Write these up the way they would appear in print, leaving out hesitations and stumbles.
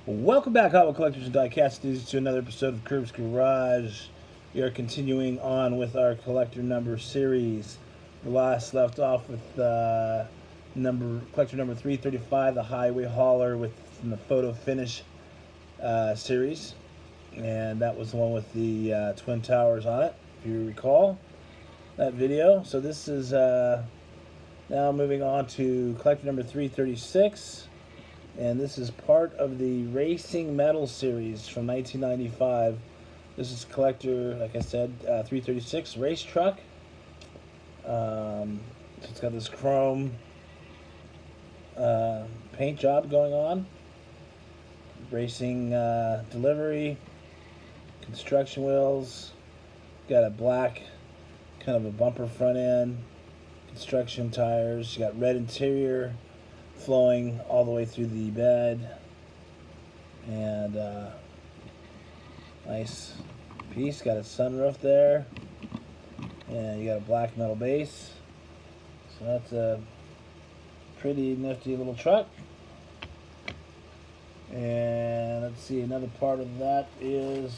Welcome back, Hot Wheel Collectors and Diecast, to another episode of Curb's Garage. We are continuing on with our collector number series. We last left off with collector number 335, the Highway Hauler from the Photo Finish series, and that was the one with the Twin Towers on it, if you recall that video. So this is now moving on to collector number 336. And this is part of the Racing Metal series from 1995. This is collector, like I said, 336 race truck. So it's got this chrome paint job going on. Racing delivery, construction wheels. Got a black kind of a bumper front end. Construction tires. You got red interior flowing all the way through the bed, and nice piece. Got a sunroof there, and you got a black metal base. So that's a pretty nifty little truck. And let's see, another part of that is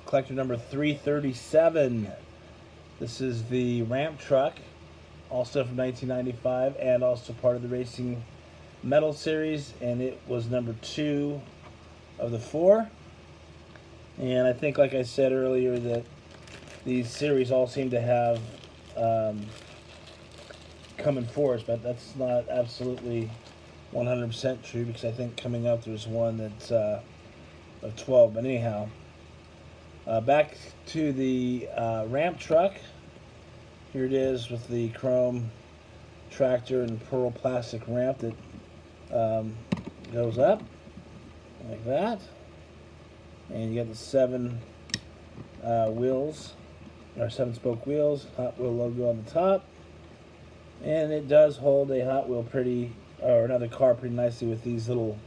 collector number 337. This is the ramp truck, also from 1995, and also part of the Racing Metal series, and it was number 2 of the 4. And I think, like I said earlier, that these series all seem to have come in fours, but that's not absolutely 100% true, because I think coming up there's one that's of 12. But anyhow, back to the ramp truck. Here it is with the chrome tractor and pearl plastic ramp that goes up like that. And you got the 7 wheels, or 7-spoke wheels, Hot Wheel logo on the top. And it does hold a Hot Wheel or another car pretty nicely with these little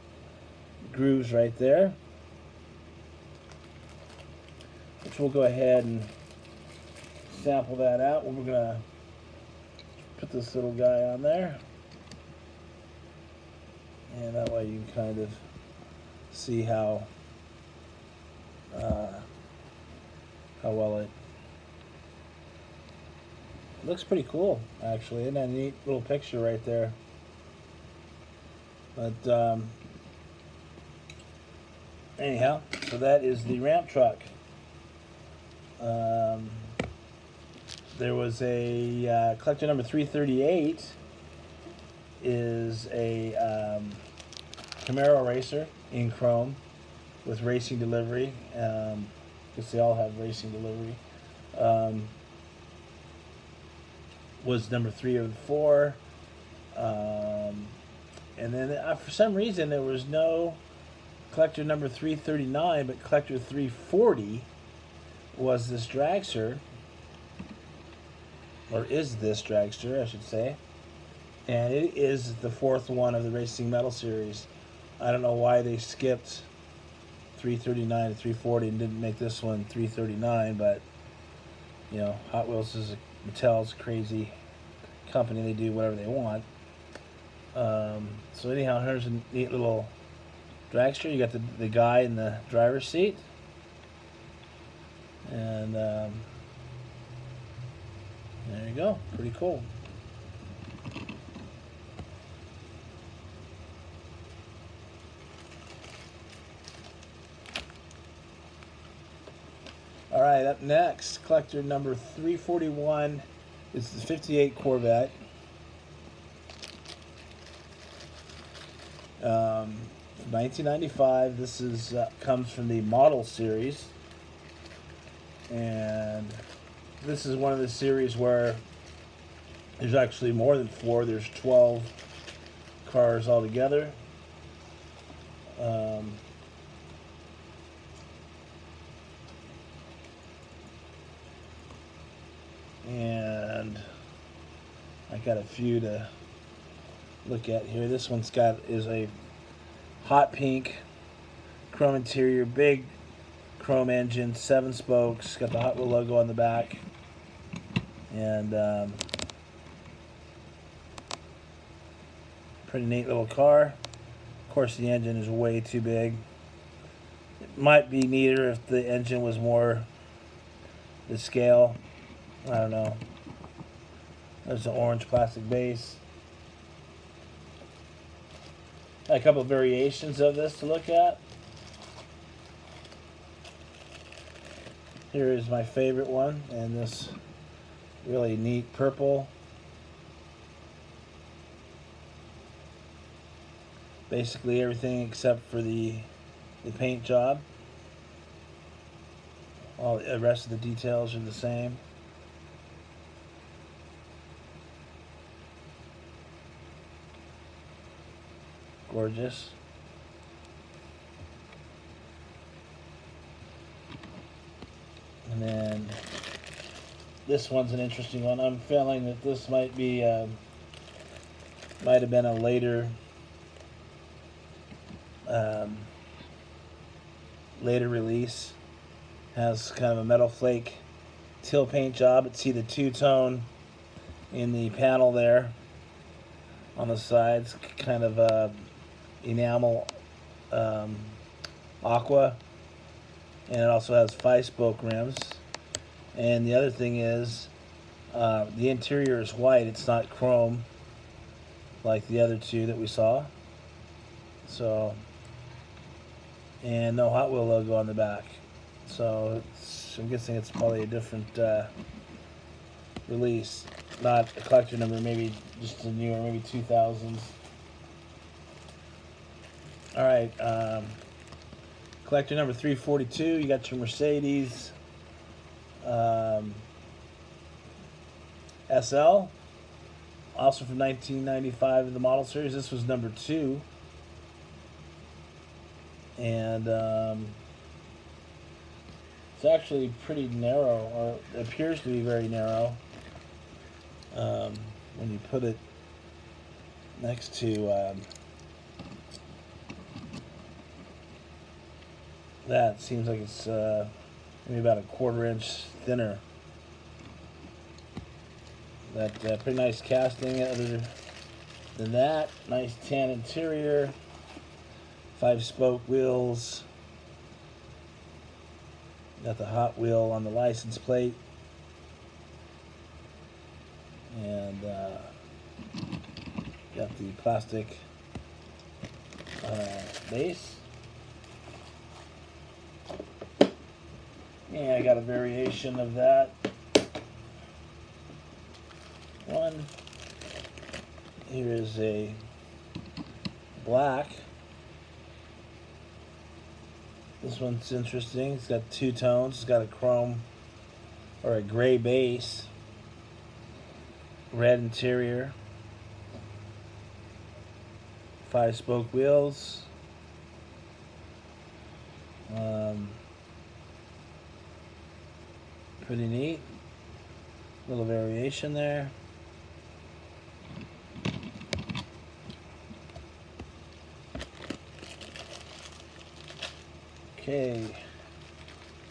grooves right there, which we'll go ahead and sample that out. We're gonna put this little guy on there, and that way you can kind of see how well it looks. Pretty cool, actually. Isn't that a neat little picture right there? But anyhow, so that is the ramp truck. There was a collector number 338 is a Camaro racer in chrome with racing delivery. Because they all have racing delivery. Was number 3 of 4. And then for some reason there was no collector number 339, but collector 340 was this dragster, or is this dragster, I should say, and it is the 4th one of the Racing Metal series. I don't know why they skipped 339 and 340 and didn't make this one 339, but you know, Hot Wheels is Mattel's crazy company. They do whatever they want. So anyhow, here's a neat little dragster. You got the guy in the driver's seat, and there you go. Pretty cool. All right, up next, collector number 341 is the 58 Corvette. 1995. This is comes from the model series, and this is one of the series where there's actually more than 4. There's 12 cars altogether. And I got a few to look at here. This one's is a hot pink chrome interior, big chrome engine, 7 spokes, got the Hot Wheel logo on the back, and Pretty neat little car. Of course, the engine is way too big. It might be neater if the engine was more the scale. I don't know. There's an orange plastic base. A couple of variations of this to look at. Here is my favorite one, and this really neat purple. Basically everything except for the paint job. All the rest of the details are the same. Gorgeous. And then this one's an interesting one. I'm feeling that this might be might have been a later release. Has kind of a metal flake teal paint job. Let's see the two-tone in the panel there on the sides, kind of enamel aqua, and it also has 5-spoke rims. And the other thing is the interior is white. It's not chrome like the other two that we saw. So, and no Hot Wheel logo on the back. So I'm guessing it's probably a different release, not a collector number, maybe just a newer, maybe 2000s. All right, collector number 342. You got your Mercedes SL, also from 1995 in the model series. This was number 2, and it's actually pretty narrow, or it appears to be very narrow when you put it next to that. Seems like it's maybe about a 1/4 inch thinner. That pretty nice casting. Other than that, nice tan interior, 5-spoke wheels. Got the Hot Wheel on the license plate, and got the plastic base. Yeah, I got a variation of that one. Here is a black. This one's interesting. It's got 2 tones. It's got a chrome or a gray base, red interior, 5-spoke wheels. Pretty neat. Little variation there. Okay,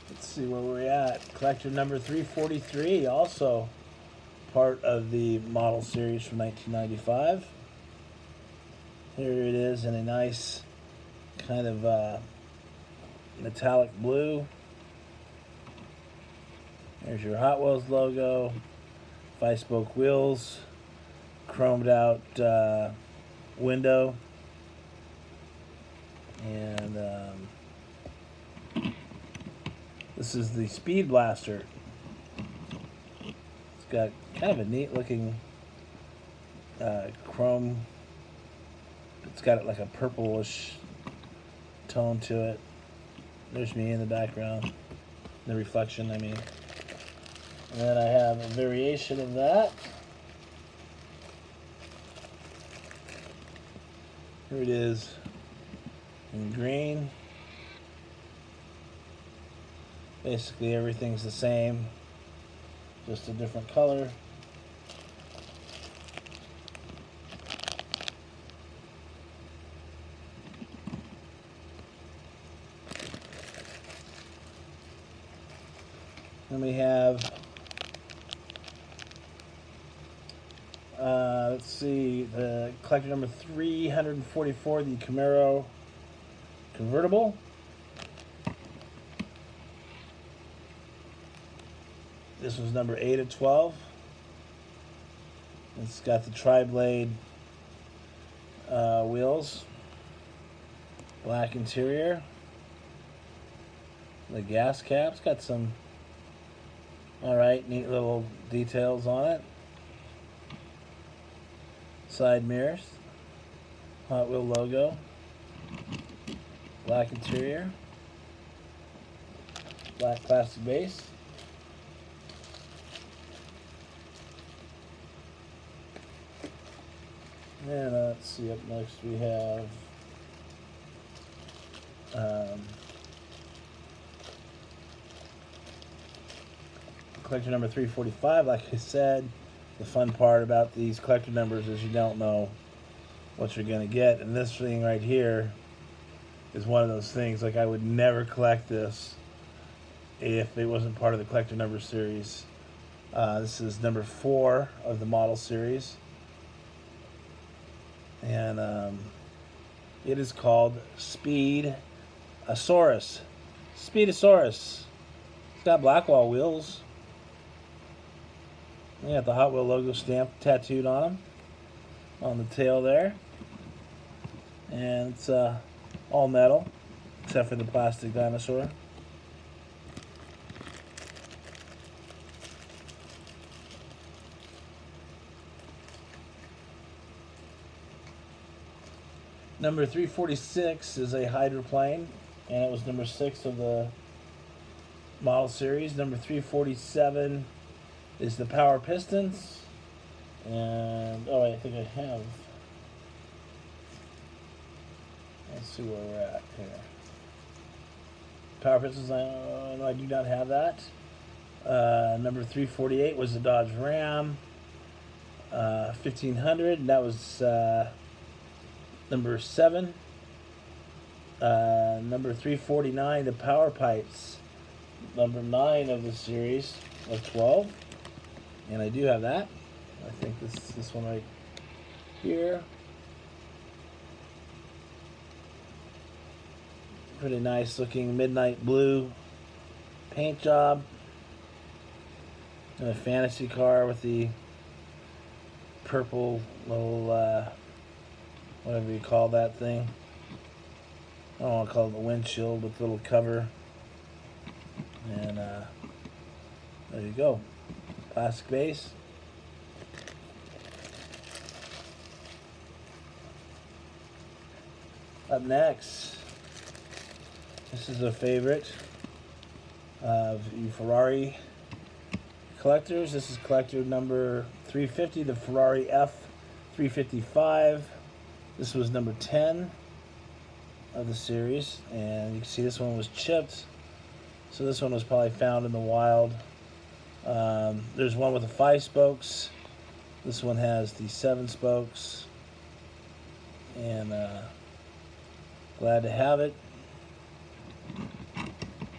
let's see where we're at. Collector number 343, also part of the model series from 1995. Here it is in a nice kind of metallic blue. There's your Hot Wheels logo, 5-spoke wheels, chromed out window, and this is the Speed Blaster. It's got kind of a neat looking chrome. It's got like a purplish tone to it. There's me in the background, the reflection, I mean. And then I have a variation of that. Here it is in green. Basically everything's the same, just a different color. Then we have, let's see, the collector number 344, the Camaro Convertible. This was number 8 of 12. It's got the tri-blade wheels, black interior, the gas cap's got some alright, neat little details on it. Side mirrors, Hot Wheel logo, black interior, black plastic base. And let's see, up next we have collector number 345. Like I said, the fun part about these collector numbers is you don't know what you're going to get. And this thing right here is one of those things, like I would never collect this if it wasn't part of the collector number series. This is number 4 of the model series. And it is called Speedosaurus. Speedosaurus. It's got black wall wheels. They got the Hot Wheel logo stamp tattooed on them, on the tail there. And it's all metal, except for the plastic dinosaur. Number 346 is a hydroplane, and it was number 6 of the model series. Number 347 is the power pistons, and I think I have. Let's see where we're at here. Power pistons, no, I do not have that. Number 348 was the Dodge Ram 1500, and that was number 7. Number 349, the power pipes, number 9 of the series of 12, and I do have that. I think this one right here. Pretty nice looking midnight blue paint job. And a fantasy car with the purple little whatever you call that thing. I don't want to call it the windshield, but the little cover. And there you go. Plastic base. Up next, this is a favorite of you Ferrari collectors. This is collector number 350, the Ferrari F355. This was number 10 of the series, and you can see this one was chipped, so this one was probably found in the wild. There's one with the 5 spokes. This one has the 7 spokes, and glad to have it.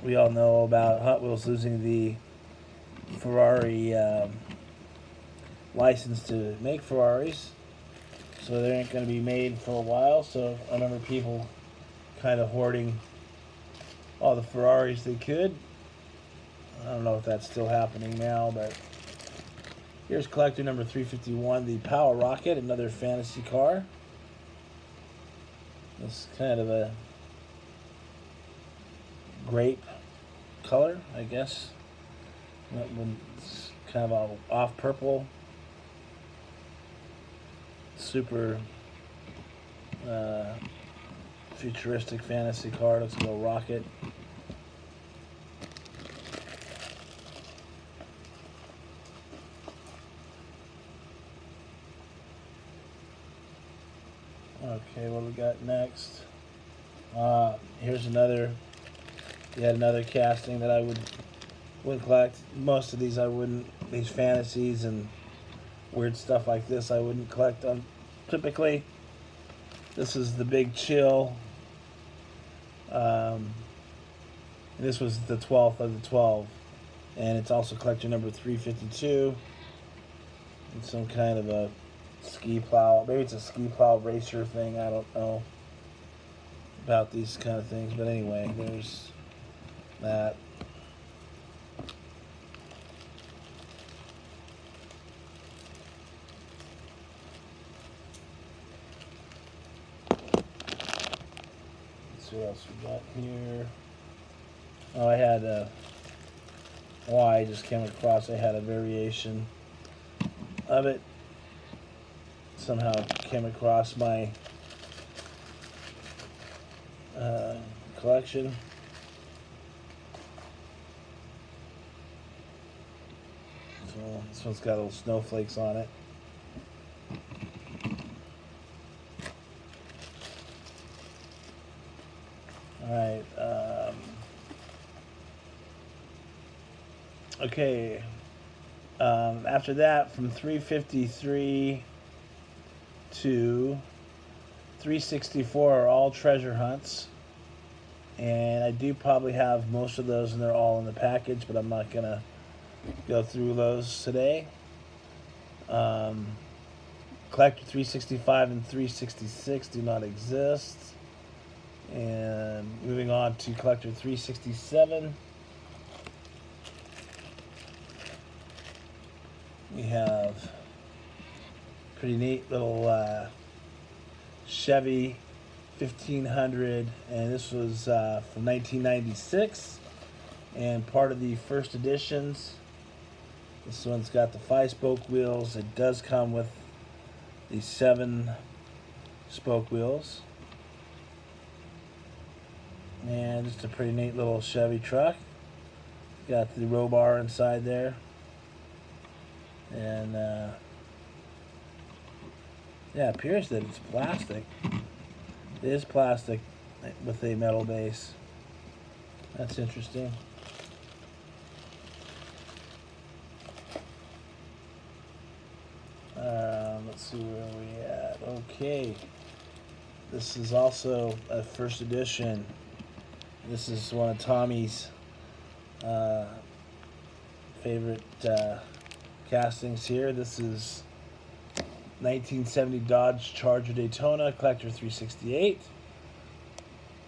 We all know about Hot Wheels losing the Ferrari license to make Ferraris, so they ain't going to be made for a while. So I remember people kind of hoarding all the Ferraris they could. I don't know if that's still happening now, but here's collector number 351, the Power Rocket, another fantasy car. It's kind of a grape color, I guess. It's kind of a off purple. Super futuristic fantasy car. Looks like a rocket. Okay, what we got next? Here's yet another casting that I wouldn't collect. Most of these I wouldn't. These fantasies and weird stuff like this I wouldn't collect on typically. This is the Big Chill. This was the 12th of the 12, and it's also collector number 352. It's some kind of a ski plow. Maybe it's a ski plow racer thing. I don't know about these kind of things. But anyway, there's that. Let's see what else we got here. Oh, I had I just came across. I had a variation of it. Somehow came across my collection. So this one's got little snowflakes on it. All right. Okay. After that, from 353 to 364 are all treasure hunts. And I do probably have most of those, and they're all in the package, but I'm not going to go through those today. Collector 365 and 366 do not exist. And moving on to Collector 367. We have pretty neat little Chevy 1500, and this was from 1996 and part of the first editions. This one's got the 5-spoke wheels. It does come with the 7-spoke wheels, and just a pretty neat little Chevy truck. Got the row bar inside there, and yeah, it appears that it's plastic. It is plastic with a metal base. That's interesting. Let's see where we at. Okay, this is also a first edition. This is one of Tommy's favorite castings here. This is 1970 Dodge Charger Daytona, Collector 368.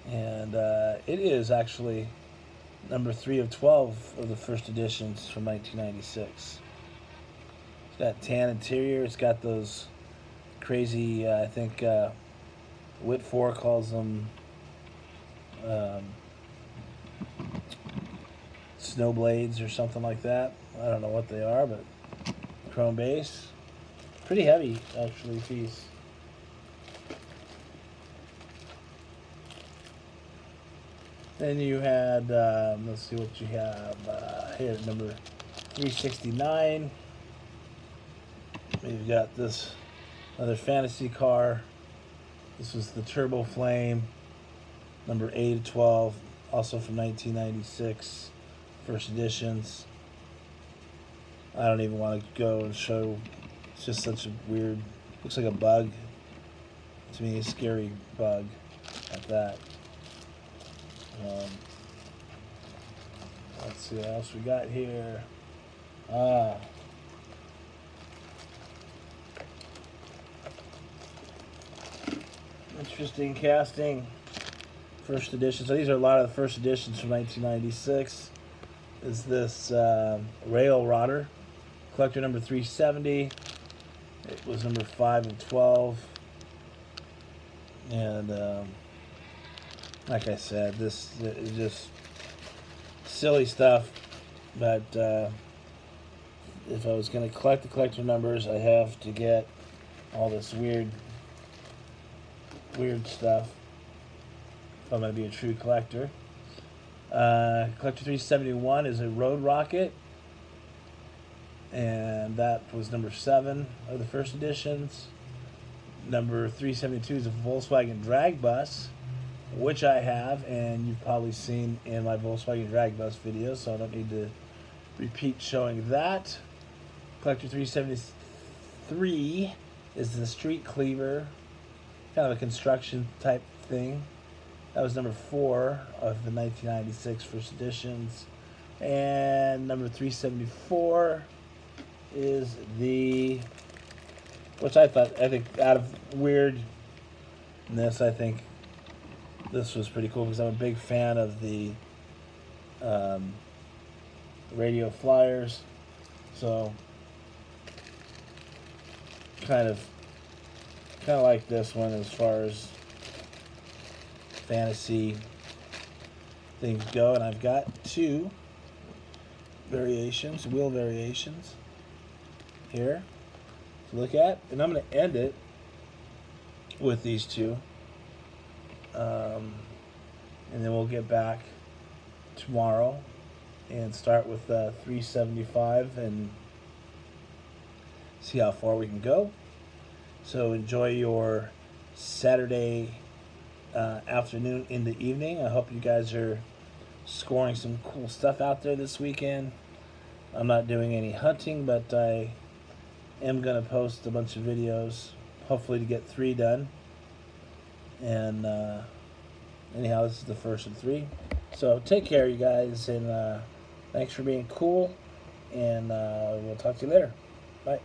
And it is actually number 3 of 12 of the first editions from 1996. It's got tan interior. It's got those crazy, I think Whitford calls them snow blades or something like that. I don't know what they are, but chrome base. Pretty heavy, actually, piece. Then you had, let's see what you have here, number 369. We've got this other fantasy car. This was the Turbo Flame, number 8 of 12, also from 1996, first editions. I don't even want to go and show. It's just such a weird, looks like a bug. To me, a scary bug at that. Let's see what else we got here. Interesting casting. First edition. So these are a lot of the first editions from 1996. Is this Rail Rodder, Collector number 370. It was number 5 of 12. And like I said, this is just silly stuff. But if I was going to collect the collector numbers, I have to get all this weird stuff if I'm going to be a true collector. Collector 371 is a Road Rocket, and that was number 7 of the first editions. Number 372 is a Volkswagen Drag Bus, which I have, and you've probably seen in my Volkswagen Drag Bus video, so I don't need to repeat showing that. Collector 373 is the Street Cleaver, kind of a construction type thing. That was number 4 of the 1996 first editions. And number 374 is the which I think out of weirdness, I think this was pretty cool because I'm a big fan of the radio flyers. So kind of like this one as far as fantasy things go, and I've got two variations, wheel variations here to look at, and I'm going to end it with these two, and then we'll get back tomorrow and start with 375 and see how far we can go. So enjoy your Saturday afternoon into evening. I hope you guys are scoring some cool stuff out there this weekend. I'm not doing any hunting, but I am going to post a bunch of videos, hopefully to get 3 done. And anyhow, this is the first of 3. So take care, you guys, and thanks for being cool, and we'll talk to you later. Bye.